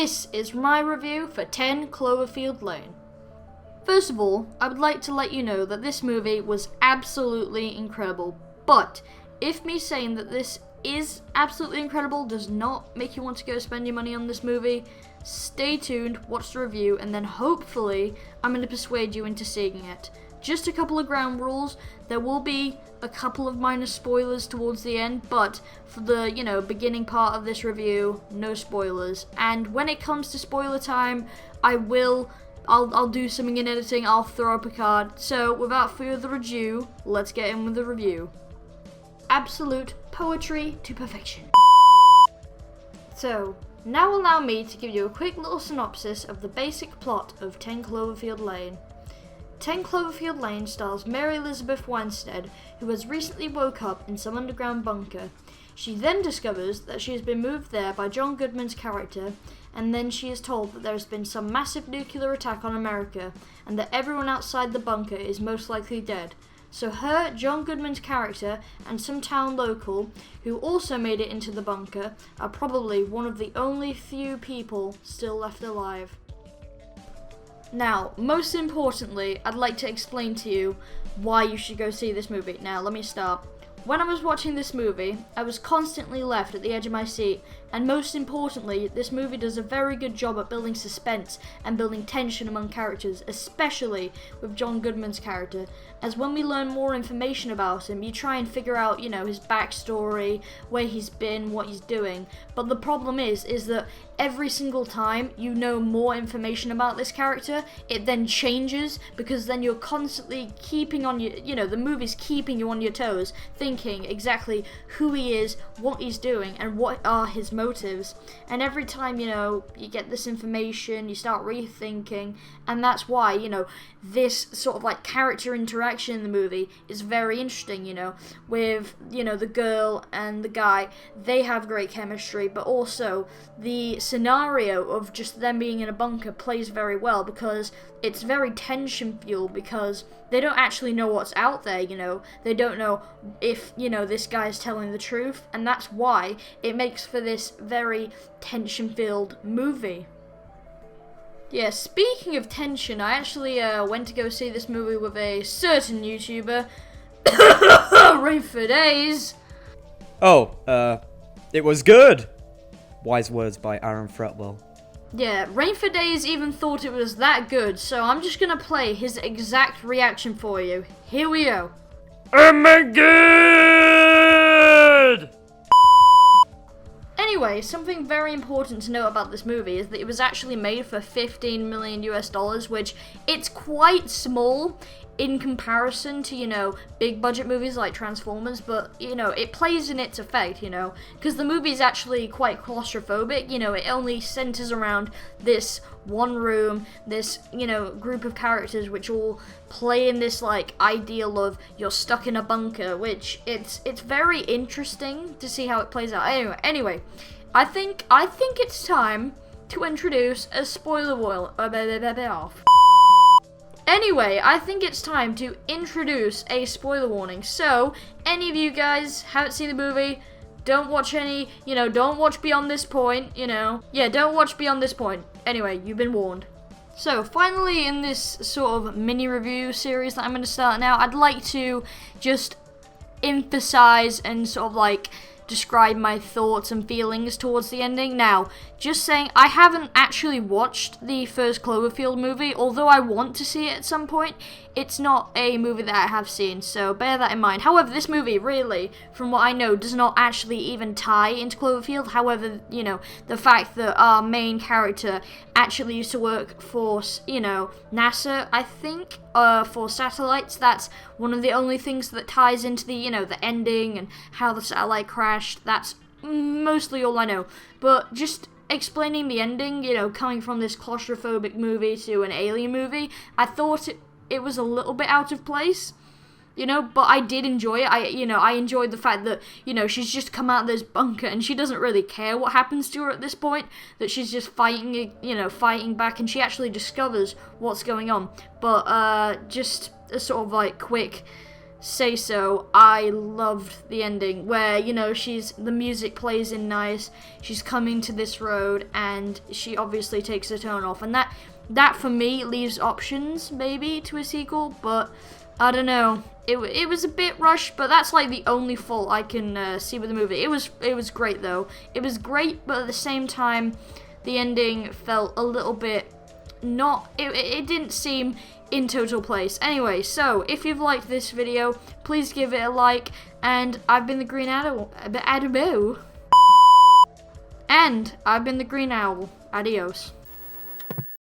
this is my review for 10 Cloverfield Lane. First of all, I would like to let you know that this movie was absolutely incredible, but if me saying that this is absolutely incredible does not make you want to go spend your money on this movie, stay tuned, watch the review, and then hopefully I'm going to persuade you into seeing it. Just a couple of ground rules. There will be a couple of minor spoilers towards the end, but for the, beginning part of this review, no spoilers. And when it comes to spoiler time, I'll do something in editing, I'll throw up a card. So without further ado, let's get in with the review. Absolute poetry to perfection. So, now allow me to give you a quick little synopsis of the basic plot of 10 Cloverfield Lane. 10 Cloverfield Lane stars Mary Elizabeth Winstead, who has recently woke up in some underground bunker. She then discovers that she has been moved there by John Goodman's character, and then she is told that there has been some massive nuclear attack on America, and that everyone outside the bunker is most likely dead. So her, John Goodman's character, and some town local, who also made it into the bunker, are probably one of the only few people still left alive. Now, most importantly, I'd like to explain to you why you should go see this movie. Now, let me start. When I was watching this movie, I was constantly left at the edge of my seat, and most importantly, this movie does a very good job at building suspense and building tension among characters, especially with John Goodman's character, as when we learn more information about him, you try and figure out, his backstory, where he's been, what he's doing. But the problem is that every single time you know more information about this character, it then changes, because then you're constantly keeping on your, the movie's keeping you on your toes, thinking exactly who he is, what he's doing, and what are his motives. And every time, you get this information, you start rethinking, and that's why, this sort of like character interaction in the movie is very interesting, with, the girl and the guy. They have great chemistry, but also the scenario of just them being in a bunker plays very well, because it's very tension fueled, because they don't actually know what's out there, they don't know if, this guy's telling the truth, and that's why it makes for this very tension filled movie. Yeah, speaking of tension, I actually went to go see this movie with a certain YouTuber, Rain for Days. Oh, it was good. Wise words by Aaron Fretwell. Yeah, Rain for Days even thought it was that good, so I'm just gonna play his exact reaction for you. Here we go. Oh my god! Anyway, something very important to note about this movie is that it was actually made for $15 million US, which it's quite small in comparison to, big budget movies like Transformers, but, it plays in its effect, because the movie is actually quite claustrophobic, it only centers around this one room, this, group of characters which all play in this, like, ideal of you're stuck in a bunker, which it's very interesting to see how it plays out. Anyway, I think it's time to introduce a spoiler warning. Anyway, I think it's time to introduce a spoiler warning. So, any of you guys haven't seen the movie, don't watch any, don't watch beyond this point, Yeah, don't watch beyond this point. Anyway, you've been warned. So, finally, in this sort of mini review series that I'm going to start now, I'd like to just emphasize and sort of like describe my thoughts and feelings towards the ending. Now, just saying, I haven't actually watched the first Cloverfield movie, although I want to see it at some point. It's not a movie that I have seen, so bear that in mind. However, this movie really, from what I know, does not actually even tie into Cloverfield. However, the fact that our main character actually used to work for, NASA, I think, for satellites, that's one of the only things that ties into the, the ending and how the satellite crashed. That's mostly all I know. But just explaining the ending, coming from this claustrophobic movie to an alien movie, I thought it was a little bit out of place, but I did enjoy it. I enjoyed the fact that, she's just come out of this bunker and she doesn't really care what happens to her at this point, that she's just fighting back, and she actually discovers what's going on. But, just a sort of like quick say so. I loved the ending where, you know, the music plays in nice, she's coming to this road, and she obviously takes her tone off, and that for me leaves options maybe to a sequel, but I don't know. It was a bit rushed, but that's like the only fault I can see with the movie. It was great though. It was great, but at the same time, the ending felt a little bit not. It didn't seem in total place. Anyway, so if you've liked this video, please give it a like. And I've been the Green Owl. And I've been the Green Owl. Adios.